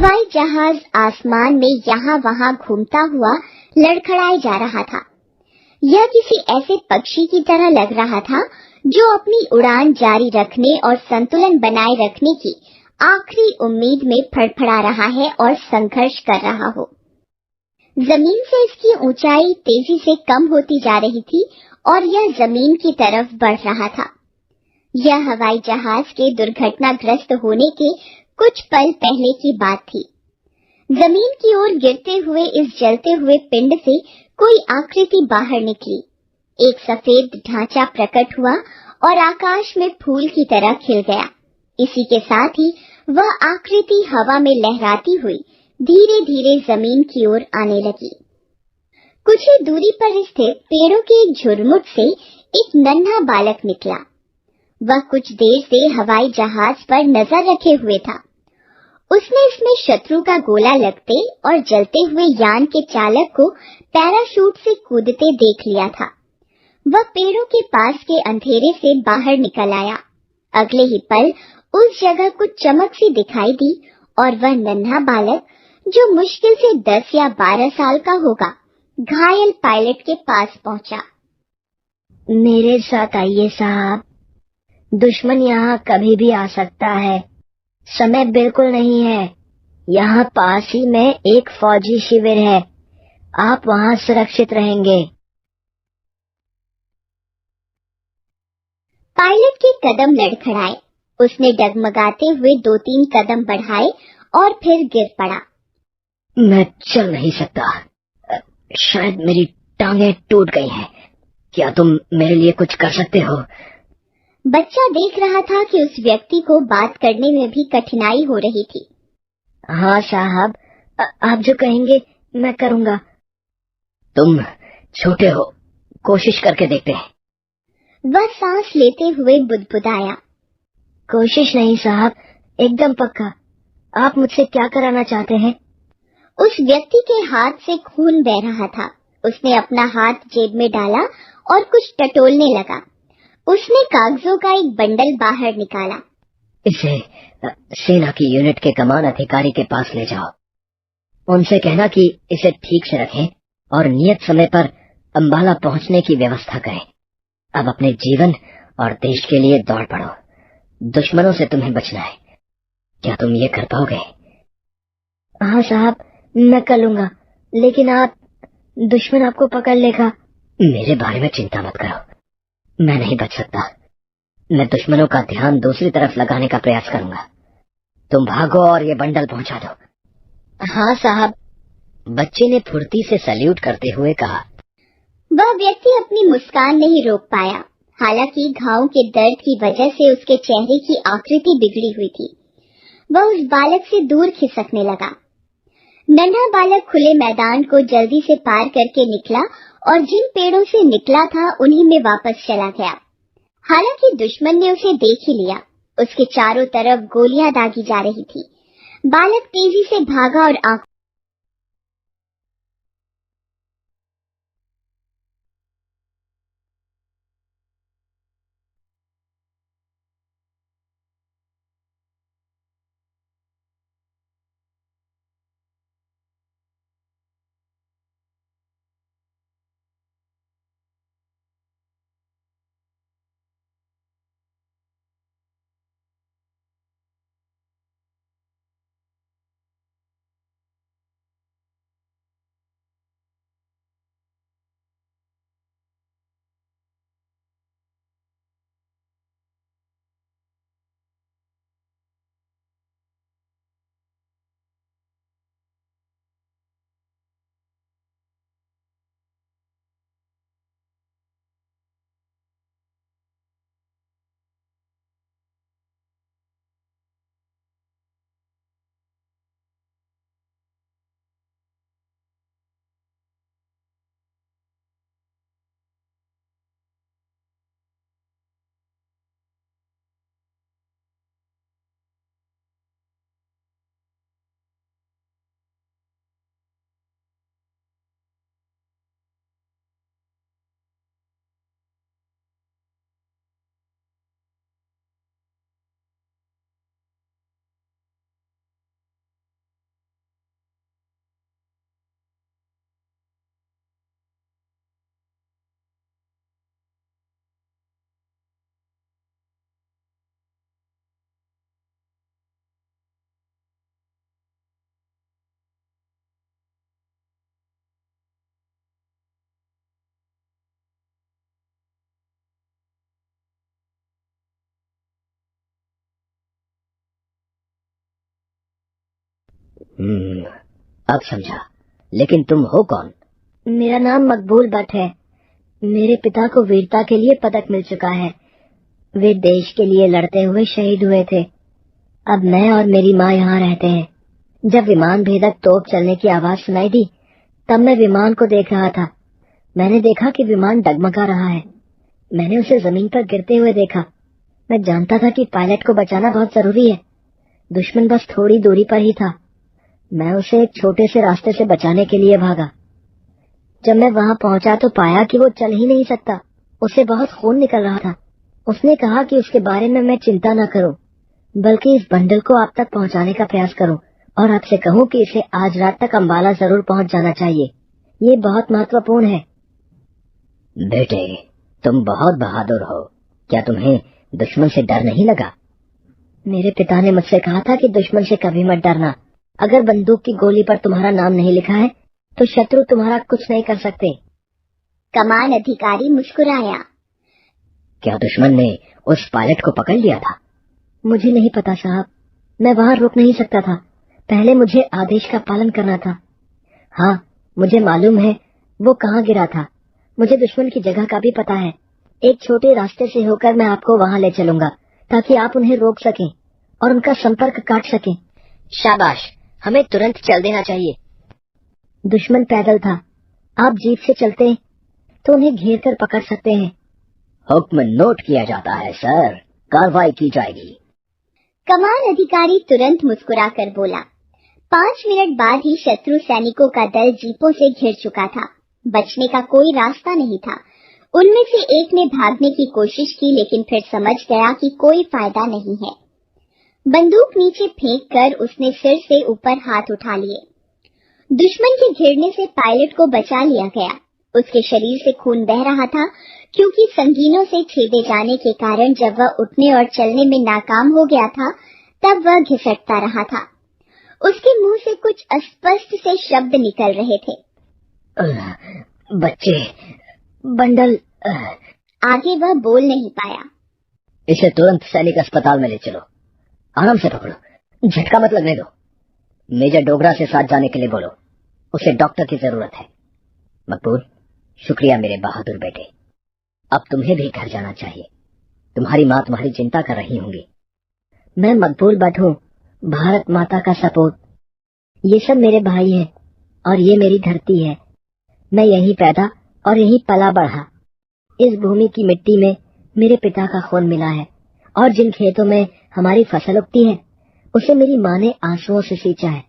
हवाई जहाज आसमान में यहाँ वहाँ घूमता हुआ लड़खड़ाए जा रहा था। यह किसी ऐसे पक्षी की तरह लग रहा था जो अपनी उड़ान जारी रखने और संतुलन बनाए रखने की आखिरी उम्मीद में फड़फड़ा रहा है और संघर्ष कर रहा हो। जमीन से इसकी ऊंचाई तेजी से कम होती जा रही थी और यह जमीन की तरफ बढ़ रहा था। यह हवाई जहाज के दुर्घटनाग्रस्त होने के कुछ पल पहले की बात थी। जमीन की ओर गिरते हुए इस जलते हुए पिंड से कोई आकृति बाहर निकली। एक सफेद ढांचा प्रकट हुआ और आकाश में फूल की तरह खिल गया। इसी के साथ ही वह आकृति हवा में लहराती हुई धीरे धीरे जमीन की ओर आने लगी। कुछ ही दूरी पर स्थित पेड़ों के एक झुरमुट से एक नन्हा बालक निकला। वह कुछ देर से हवाई जहाज पर नजर रखे हुए था। उसने इसमें शत्रु का गोला लगते और जलते हुए यान के चालक को पैराशूट से कूदते देख लिया था। वह पेड़ों के पास के अंधेरे से बाहर निकल आया। अगले ही पल उस जगह कुछ चमक सी दिखाई दी और वह नन्हा बालक, जो मुश्किल से 10 या 12 साल का होगा, घायल पायलट के पास पहुंचा। मेरे साथ आइए साहब, दुश्मन यहाँ कभी भी आ सकता है। समय बिल्कुल नहीं है। यहाँ पास ही में एक फौजी शिविर है, आप वहाँ सुरक्षित रहेंगे। पायलट के कदम लड़खड़ाए। उसने डगमगाते हुए 2-3 कदम बढ़ाए और फिर गिर पड़ा। मैं चल नहीं सकता, शायद मेरी टांगें टूट गई हैं। क्या तुम मेरे लिए कुछ कर सकते हो? बच्चा देख रहा था कि उस व्यक्ति को बात करने में भी कठिनाई हो रही थी। हाँ साहब, आप जो कहेंगे मैं करूँगा। तुम छोटे हो, कोशिश करके देखते हैं। वह सांस लेते हुए बुदबुदाया। कोशिश नहीं साहब, एकदम पक्का। आप मुझसे क्या कराना चाहते हैं? उस व्यक्ति के हाथ से खून बह रहा था। उसने अपना हाथ जेब में डाला और कुछ टटोलने लगा। उसने कागजों का एक बंडल बाहर निकाला। इसे सेना की यूनिट के कमान अधिकारी के पास ले जाओ। उनसे कहना कि इसे ठीक से रखें और नियत समय पर अंबाला पहुंचने की व्यवस्था करें। अब अपने जीवन और देश के लिए दौड़ पड़ो। दुश्मनों से तुम्हें बचना है। क्या तुम ये कर पाओगे? हाँ साहब, मैं कर लूंगा, लेकिन दुश्मन आपको पकड़ लेगा। मेरे बारे में चिंता मत करो, मैं नहीं बच सकता। मैं दुश्मनों का ध्यान दूसरी तरफ लगाने का प्रयास करूंगा। तुम भागो और ये बंडल पहुंचा दो। हाँ साहब, बच्चे ने फुर्ती से सैल्यूट करते हुए कहा। वह व्यक्ति अपनी मुस्कान नहीं रोक पाया। हालांकि घाव के दर्द की वजह से उसके चेहरे की आकृति बिगड़ी हुई थी। वह उस बालक से दूर खिसकने लगा। नन्हा बालक खुले मैदान को जल्दी से पार करके निकला और जिन पेड़ों से निकला था उन्हीं में वापस चला गया। हालांकि दुश्मन ने उसे देख ही लिया। उसके चारों तरफ गोलियां दागी जा रही थी। बालक तेजी से भागा और आंखों अब समझा। लेकिन तुम हो कौन? मेरा नाम मकबूल भट्ट है। मेरे पिता को वीरता के लिए पदक मिल चुका है। वे देश के लिए लड़ते हुए शहीद हुए थे। अब मैं और मेरी माँ यहाँ रहते हैं। जब विमान भेदक तोप चलने की आवाज सुनाई दी, तब मैं विमान को देख रहा था। मैंने देखा कि विमान डगमगा रहा है। मैंने उसे जमीन पर गिरते हुए देखा। मैं जानता था कि पायलट को बचाना बहुत जरूरी है। दुश्मन बस थोड़ी दूरी पर ही था। मैं उसे एक छोटे से रास्ते से बचाने के लिए भागा। जब मैं वहां पहुंचा तो पाया कि वो चल ही नहीं सकता। उसे बहुत खून निकल रहा था। उसने कहा कि उसके बारे में मैं चिंता न करूं, बल्कि इस बंडल को आप तक पहुंचाने का प्रयास करूं और आपसे कहूं कि इसे आज रात तक अंबाला जरूर पहुंच जाना चाहिए। ये बहुत महत्वपूर्ण है। बेटे, तुम बहुत बहादुर हो। क्या तुम्हें दुश्मन से डर नहीं लगा? मेरे पिता ने मुझसे कहा था कि दुश्मन से कभी मत डरना। अगर बंदूक की गोली पर तुम्हारा नाम नहीं लिखा है तो शत्रु तुम्हारा कुछ नहीं कर सकते। कमान अधिकारी मुस्कुराया। क्या दुश्मन ने उस पायलट को पकड़ लिया था? मुझे नहीं पता साहब, मैं वहां रुक नहीं सकता था। पहले मुझे आदेश का पालन करना था। हाँ, मुझे मालूम है वो कहाँ गिरा था। मुझे दुश्मन की जगह का भी पता है। एक छोटे रास्ते से होकर मैं आपको वहां ले चलूंगा ताकि आप उन्हें रोक सकें और उनका संपर्क काट सकें। शाबाश, हमें तुरंत चल देना चाहिए। दुश्मन पैदल था। आप जीप से चलते तो उन्हें घेर कर पकड़ सकते हैं। हुक्म नोट किया जाता है सर, कार्रवाई की जाएगी। कमान अधिकारी तुरंत मुस्कुराकर बोला। 5 मिनट बाद ही शत्रु सैनिकों का दल जीपों से घिर चुका था। बचने का कोई रास्ता नहीं था। उनमें से एक ने भागने की कोशिश की, लेकिन फिर समझ गया कि कोई फायदा नहीं है। बंदूक नीचे फेंककर उसने सिर से ऊपर हाथ उठा लिए। दुश्मन के घिरने से पायलट को बचा लिया गया। उसके शरीर से खून बह रहा था, क्योंकि संगीनों से छेदे जाने के कारण जब वह उठने और चलने में नाकाम हो गया था, तब वह घिसटता रहा था। उसके मुंह से कुछ अस्पष्ट से शब्द निकल रहे थे। बच्चे, बंडल। आगे वह बोल नहीं पाया। इसे तुरंत सैनिक अस्पताल में ले चलो। आराम से पकड़ो, झटका मत लगने दो। मेजर डोगरा से साथ जाने के लिए बोलो, उसे डॉक्टर की जरूरत है। मकबूल, शुक्रिया मेरे बहादुर बेटे। अब तुम्हें भी घर जाना चाहिए। तुम्हारी माँ तुम्हारी चिंता कर रही होंगी। मैं मकबूल भट्ट हूँ, भारत माता का सपूत। ये सब मेरे भाई हैं और ये मेरी धरती है। मैं यहीं पैदा और यहीं पला बढ़ा। इस भूमि की मिट्टी में मेरे पिता का खून मिला है और जिन खेतों में हमारी फसल उगती है उसे मेरी माँ ने आंसुओं से सींचा है।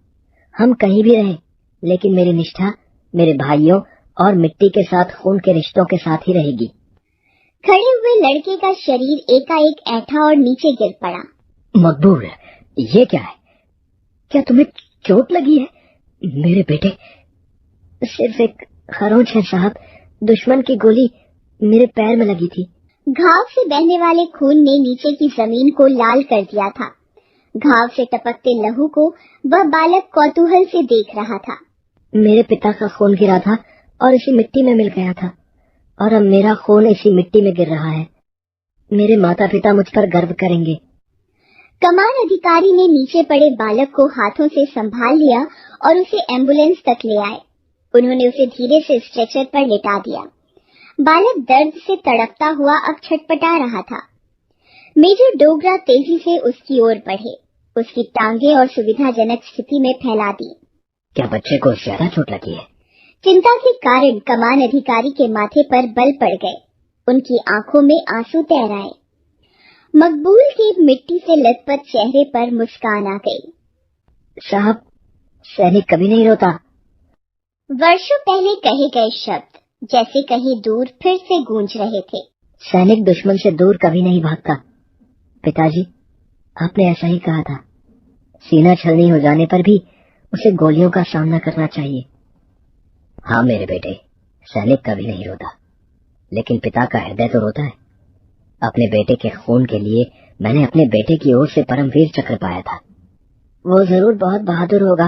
हम कहीं भी रहें, लेकिन मेरी निष्ठा मेरे भाइयों और मिट्टी के साथ खून के रिश्तों के साथ ही रहेगी। खड़े हुए लड़के का शरीर एकाएक ऐठा और नीचे गिर पड़ा। मकबूल, ये क्या है? क्या तुम्हें चोट लगी है मेरे बेटे? सिर्फ एक खरोंच है साहब। दुश्मन की गोली मेरे पैर में लगी थी। घाव से बहने वाले खून ने नीचे की जमीन को लाल कर दिया था। घाव से टपकते लहू को वह बालक कौतूहल से देख रहा था। मेरे पिता का खून गिरा था और इसी मिट्टी में मिल गया था, और अब मेरा खून इसी मिट्टी में गिर रहा है। मेरे माता पिता मुझ पर गर्व करेंगे। कमान अधिकारी ने नीचे पड़े बालक को हाथों से संभाल लिया और उसे एम्बुलेंस तक ले आए। उन्होंने उसे धीरे से स्ट्रेचर पर लेटा दिया। बालक दर्द से तड़पता हुआ अब छटपटा रहा था। मेजर डोगरा तेजी से उसकी ओर बढ़े, उसकी टांगे और सुविधाजनक स्थिति में फैला दी। क्या बच्चे को ज्यादा चोट लगी है? चिंता के कारण कमान अधिकारी के माथे पर बल पड़ गए। उनकी आंखों में आंसू तैर आए। मकबूल के मिट्टी से लथपथ चेहरे पर मुस्कान आ गई। साहब, सैनिक कभी नहीं रोता। वर्षों पहले कहे गए शब्द जैसे कहीं दूर फिर से गूंज रहे थे। सैनिक दुश्मन से दूर कभी नहीं भागता। पिताजी, आपने ऐसा ही कहा था। सीना छलनी हो जाने पर भी उसे गोलियों का सामना करना चाहिए। हाँ मेरे बेटे, सैनिक कभी नहीं रोता, लेकिन पिता का हृदय तो रोता है। अपने बेटे के खून के लिए मैंने अपने बेटे की ओर से परमवीर चक्र पाया था। वो जरूर बहुत बहादुर होगा।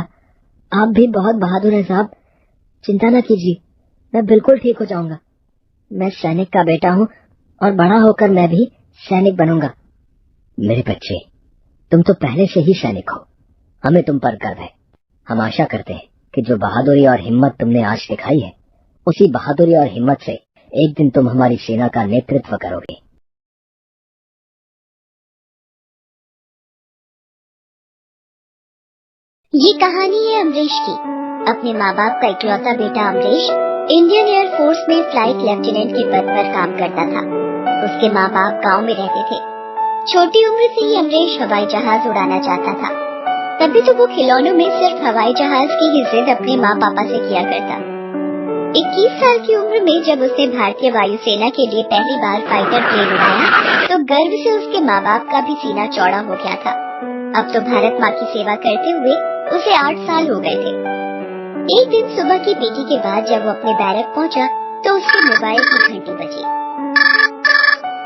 आप भी बहुत बहादुर हैं साहब। चिंता न कीजिए, मैं बिल्कुल ठीक हो जाऊंगा। मैं सैनिक का बेटा हूँ और बड़ा होकर मैं भी सैनिक बनूंगा। मेरे बच्चे, तुम तो पहले से ही सैनिक हो। हमें तुम पर गर्व है। हम आशा करते हैं कि जो बहादुरी और हिम्मत तुमने आज दिखाई है, उसी बहादुरी और हिम्मत से एक दिन तुम हमारी सेना का नेतृत्व करोगे। ये कहानी है अमरीश की। अपने माँ बाप का इकलौता बेटा अमरीश इंडियन एयर फोर्स में फ्लाइट लेफ्टिनेंट के पद पर काम करता था। उसके माँ बाप गांव में रहते थे। छोटी उम्र से ही अमरीश हवाई जहाज उड़ाना चाहता था। तभी तो वो खिलौनों में सिर्फ हवाई जहाज की ही जिद अपने माँ पापा से किया करता। 21 साल की उम्र में जब उसने भारतीय वायुसेना के लिए पहली बार फाइटर प्लेन उड़ाया तो गर्व से उसके माँ बाप का भी सीना चौड़ा हो गया था। अब तो भारत माँ की सेवा करते हुए उसे 8 साल हो गए थे। एक दिन सुबह की पीटी के बाद जब वो अपने बैरक पहुंचा तो उसके मोबाइल की घंटी बजी।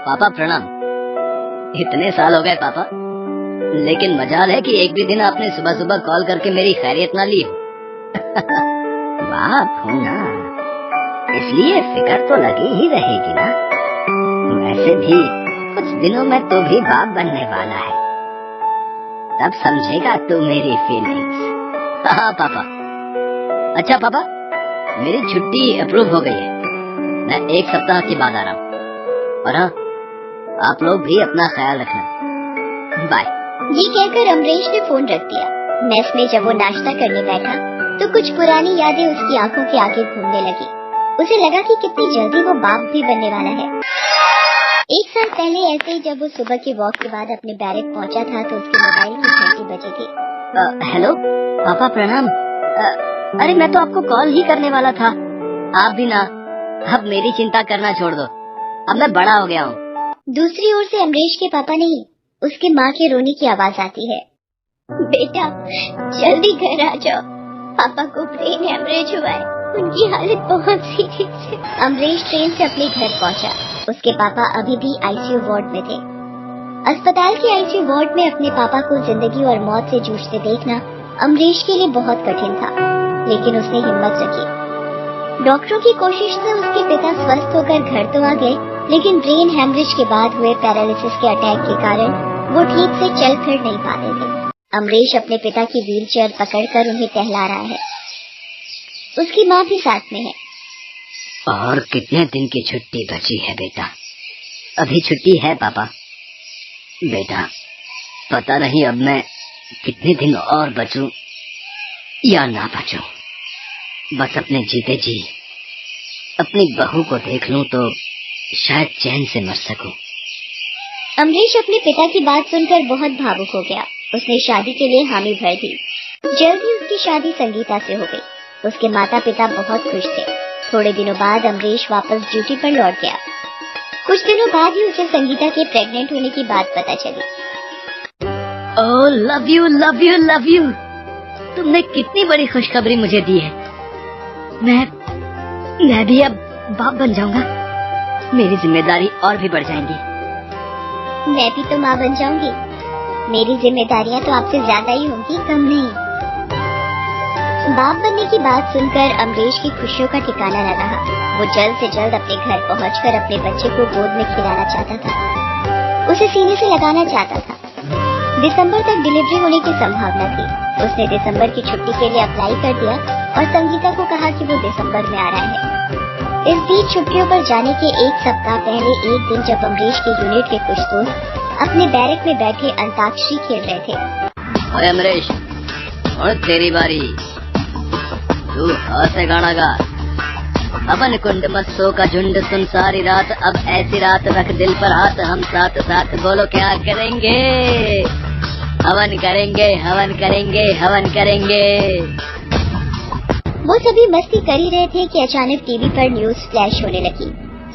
पापा प्रणाम। इतने साल हो गए पापा, लेकिन मजाल है कि एक भी दिन आपने सुबह सुबह कॉल करके मेरी खैरियत ना ली हो। बाप हूँ ना, इसलिए फिक्र तो लगी ही रहेगी ना। वैसे भी कुछ दिनों में तो भी बाप बनने वाला है, तब समझेगा तू मेरी फीलिंग्स। हाँ पापा। अच्छा पापा, मेरी छुट्टी अप्रूव हो गई है, मैं 1 सप्ताह के बाद आ रहा हूँ। और हाँ, आप लोग भी अपना ख्याल रखना। बाय। ये कहकर अमरीश ने फोन रख दिया। मेस में जब वो नाश्ता करने बैठा तो कुछ पुरानी यादें उसकी आंखों के आगे घूमने लगी। उसे लगा कि कितनी जल्दी वो बाप भी बनने वाला है। 1 साल पहले ऐसे ही जब वो सुबह के वॉक के बाद अपने बैरक पहुंचा था तो उसके मोबाइल की घंटी बजी थी। हेलो पापा प्रणाम। अरे मैं तो आपको कॉल ही करने वाला था। आप भी ना, अब मेरी चिंता करना छोड़ दो, अब मैं बड़ा हो गया हूँ। दूसरी ओर से अमरीश के पापा नहीं, उसके माँ के रोने की आवाज आती है। बेटा जल्दी घर आ जाओ, पापा को ब्रेन हेमरेज हुआ है, उनकी हालत बहुत सीरियस है। अमरीश ट्रेन से अपने घर पहुंचा। उसके पापा अभी भी आईसीयू वार्ड में थे। अस्पताल के आईसीयू वार्ड में अपने पापा को जिंदगी और मौत से जूझते देखना अमरीश के लिए बहुत कठिन था, लेकिन उसने हिम्मत रखी। डॉक्टरों की कोशिश से उसके पिता स्वस्थ होकर घर तो आ गए, लेकिन ब्रेन हेमरेज के बाद हुए पैरालिसिस के अटैक के कारण वो ठीक से चल फिर नहीं पाते थे। अमरीश अपने पिता की व्हीलचेयर पकड़कर उन्हें टहला रहा है। उसकी माँ भी साथ में है। और कितने दिन की छुट्टी बची है बेटा? अभी छुट्टी है पापा। बेटा पता नहीं अब मैं कितने दिन और बचूं या ना बचूं। बस अपने जीते जी अपनी बहू को देख लूं तो शायद चैन से मर सकूं। अमरीश अपने पिता की बात सुनकर बहुत भावुक हो गया। उसने शादी के लिए हामी भर दी। जल्द ही उसकी शादी संगीता से हो गई। उसके माता पिता बहुत खुश थे। थोड़े दिनों बाद अमरीश वापस ड्यूटी पर लौट गया। कुछ दिनों बाद ही उसे संगीता के प्रेग्नेंट होने की बात पता चली। Oh love you love you love you, तुमने कितनी बड़ी खुशखबरी मुझे दी है। मैं भी अब बाप बन जाऊंगा। मेरी जिम्मेदारी और भी बढ़ जाएंगी। मैं भी तो माँ बन जाऊंगी। मेरी जिम्मेदारियाँ तो आपसे ज्यादा ही होंगी, कम नहीं। बाप बनने की बात सुनकर अमरीश की खुशियों का ठिकाना न रहा। वो जल्द से जल्द अपने घर पहुंचकर अपने बच्चे को गोद में खिलाना चाहता था, उसे सीने से लगाना चाहता था। दिसंबर तक डिलीवरी होने की संभावना थी। उसने दिसंबर की छुट्टी के लिए अप्लाई कर दिया और संगीता को कहा कि वो दिसंबर में आ रहा है। इस बीच छुट्टियों पर जाने के 1 सप्ताह पहले एक दिन जब अमरीश के यूनिट के कुछ दोस्त अपने बैरक में बैठे अंताक्षरी खेल रहे थे। अरे अमरीश, और तेरी बारी, तू ऐसे गाना गा। अवन कुंड मत्सों का झुंड सुन सारी रात, अब ऐसी रात रख दिल पर हाथ, हम साथ साथ बोलो क्या करेंगे। हवन करेंगे हवन करेंगे हवन करेंगे। वो सभी मस्ती कर ही रहे थे कि अचानक टीवी पर न्यूज फ्लैश होने लगी।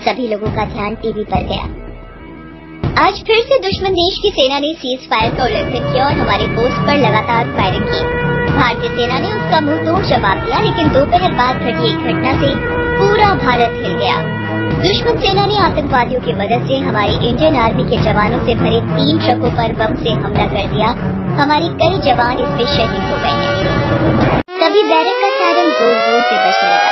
सभी लोगों का ध्यान टीवी पर गया। आज फिर से दुश्मन देश की सेना ने सीज फायर का उल्लंघन किया और हमारे पोस्ट पर लगातार फायरिंग की। भारतीय सेना ने उसका मुंह तोड़ जवाब दिया, लेकिन दोपहर बाद घटी एक घटना से पूरा भारत हिल गया। दुश्मन सेना ने आतंकवादियों की मदद से हमारी इंडियन आर्मी के जवानों से भरे 3 ट्रकों पर बम से हमला कर दिया। हमारी कई जवान इसमें शहीद हो गए हैं। तभी बैरक का सायरन जोर जोर से बजने लगा।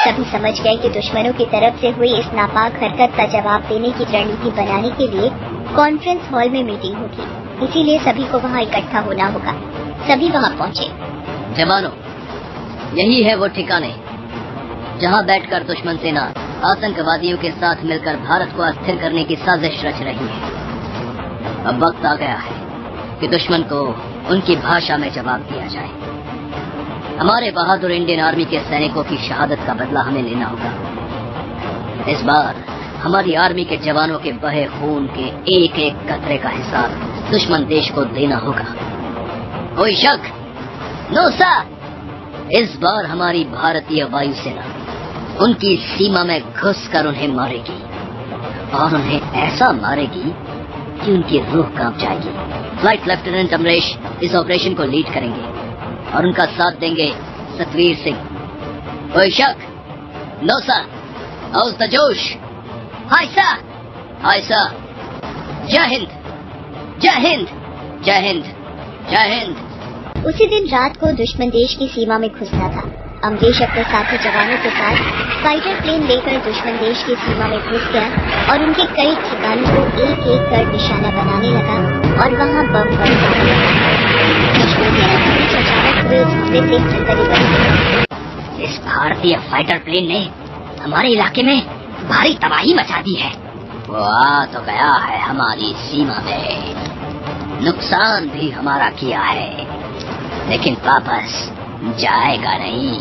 सभी समझ गए कि दुश्मनों की तरफ से हुई इस नापाक हरकत का जवाब देने की रणनीति बनाने के लिए कॉन्फ्रेंस हॉल में मीटिंग होगी। इसीलिए सभी को वहाँ इकट्ठा होना होगा। सभी वहाँ पहुँचे। जवानों, यही है वो ठिकाने जहां बैठकर दुश्मन सेना आतंकवादियों के साथ मिलकर भारत को अस्थिर करने की साजिश रच रही है। अब वक्त आ गया है कि दुश्मन को उनकी भाषा में जवाब दिया जाए। हमारे बहादुर इंडियन आर्मी के सैनिकों की शहादत का बदला हमें लेना होगा। इस बार हमारी आर्मी के जवानों के बहे खून के एक एक कतरे का हिसाब दुश्मन देश को देना होगा। कोई शक? No sir. इस बार हमारी भारतीय वायुसेना उनकी सीमा में घुसकर उन्हें मारेगी और उन्हें ऐसा मारेगी कि उनकी रूह कांप जाएगी। फ्लाइट लेफ्टिनेंट अमरीश इस ऑपरेशन को लीड करेंगे और उनका साथ देंगे सतवीर सिंह। कोई शक? No sir. हाउस द जोश? Hi sir. Hi sir. जय हिंद, जय हिंद, जय हिंद, जय हिंद। उसी दिन रात को दुश्मन देश की सीमा में घुसना था। अमरीश अपने साथी जवानों के साथ फाइटर प्लेन लेकर दुश्मन देश की सीमा में घुस गया और उनके कई ठिकानों को एक एक कर निशाना बनाने लगा और वहां बम बरसाने लगा। दुश्मन सेना के बीच अचानक हुए उस हमले से खलबली बढ़ गई। इस भारतीय फाइटर प्लेन ने हमारे इलाके में भारी तबाही मचा दी है। वो आ तो गया है हमारी सीमा में, नुकसान भी हमारा किया है, लेकिन वापस जाएगा नहीं।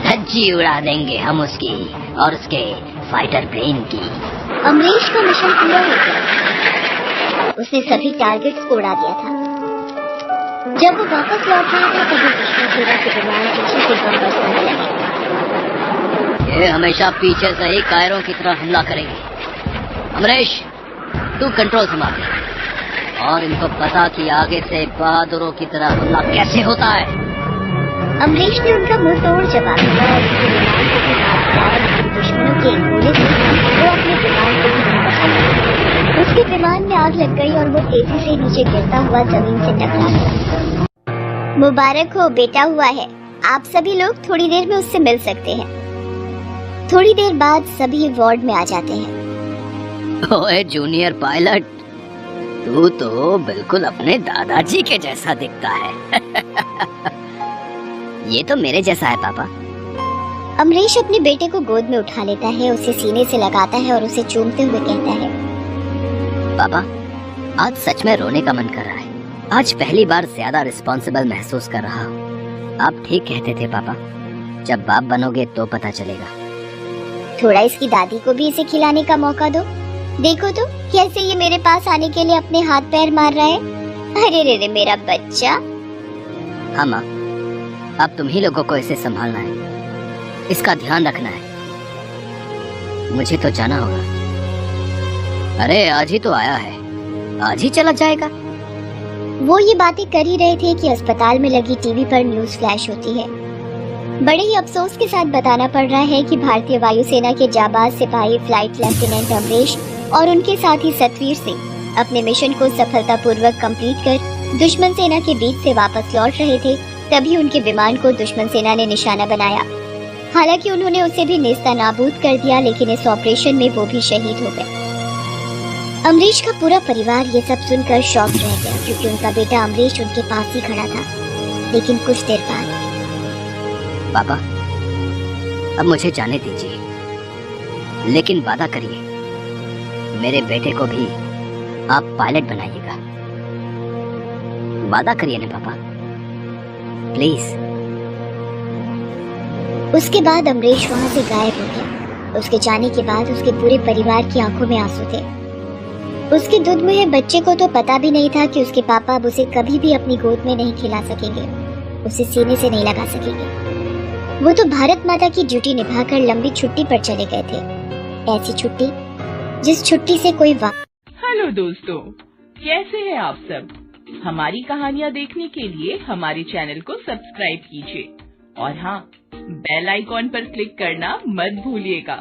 धज्जी उड़ा देंगे हम उसकी और उसके फाइटर प्लेन की। अमरीश का मिशन पूरा हो गया। उसने सभी टारगेट्स को उड़ा दिया था। जब वो वापस लौट रहा था तभी दुश्मन सेना के विमान पीछे से बम बरसाने लगे। ये हमेशा पीछे से ही कायरों की तरह हमला करेंगे। अमरीश, तू कंट्रोल संभाल और इनको पता कि आगे से बहादुरों की तरह हमला कैसे होता है। अमरीश ने उनका मुंह तोड़ जवाब दिया और उसके विमान को भी मार गिराया। दुश्मनों के एक गोले से वो अपने विमान को भी नहीं बचा सका। उसके विमान में आग लग गई और वो तेजी से नीचे गिरता हुआ जमीन से टकरा गया। मुबारक हो, बेटा हुआ है। आप सभी लोग थोड़ी देर में उससे मिल सकते हैं। थोड़ी देर बाद सभी वार्ड में आ जाते हैं। ओए जूनियर पायलट, तू तो बिल्कुल अपने दादाजी के जैसा दिखता है। ये तो मेरे जैसा है पापा। अमरीश अपने बेटे को गोद में उठा लेता है, उसे सीने से लगाता है और उसे चूमते हुए कहता है, पापा आज सच में रोने का मन कर रहा है। आज पहली बार ज्यादा रिस्पॉन्सिबल महसूस कर रहा हूँ। आप ठीक कहते थे पापा, जब बाप बनोगे तो पता चलेगा। थोड़ा इसकी दादी को भी इसे खिलाने का मौका दो। देखो तो कैसे ये मेरे पास आने के लिए अपने हाथ पैर मार रहा है। अरे रे रे मेरा बच्चा। हाँ माँ, अब तुम ही लोगों को इसे संभालना है, इसका ध्यान रखना है। मुझे तो जाना होगा। अरे आज ही तो आया है, आज ही चला जाएगा। वो ये बातें कर ही रहे थे कि अस्पताल में लगी टीवी पर न्यूज फ्लैश होती है। बड़े ही अफसोस के साथ बताना पड़ रहा है कि भारतीय वायुसेना के जाबाज सिपाही फ्लाइट लेफ्टिनेंट अमरीश और उनके साथी सतवीर सिंह अपने मिशन को सफलतापूर्वक कंप्लीट कर दुश्मन सेना के बीच से वापस लौट रहे थे। तभी उनके विमान को दुश्मन सेना ने निशाना बनाया। हालांकि उन्होंने उसे भी नेस्तनाबूद कर दिया, लेकिन इस ऑपरेशन में वो भी शहीद हो गए। अमरीश का पूरा परिवार ये सब सुनकर शॉक रह गया, क्योंकि उनका बेटा अमरीश उनके पास ही खड़ा था। लेकिन कुछ देर बाद, पापा अब मुझे जाने दीजिए, लेकिन वादा करिए मेरे बेटे को भी आप पायलट बनाइएगा। वादा करिए ना पापा, प्लीज। उसके बाद अमरीश वहाँ से गायब हो गया। उसके जाने के बाद उसके पूरे परिवार की आंखों में आंसू थे। उसके दूध मुहे बच्चे को तो पता भी नहीं था कि उसके पापा अब उसे कभी भी अपनी गोद में नहीं खिला सकेंगे, उसे सीने से नहीं लगा सकेंगे। वो तो भारत माता की ड्यूटी निभाकर लंबी छुट्टी पर चले गए थे। ऐसी छुट्टी जिस छुट्टी से कोई हेलो दोस्तों, कैसे हैं आप सब? हमारी कहानियाँ देखने के लिए हमारे चैनल को सब्सक्राइब कीजिए और हाँ, बेल आइकॉन पर क्लिक करना मत भूलिएगा।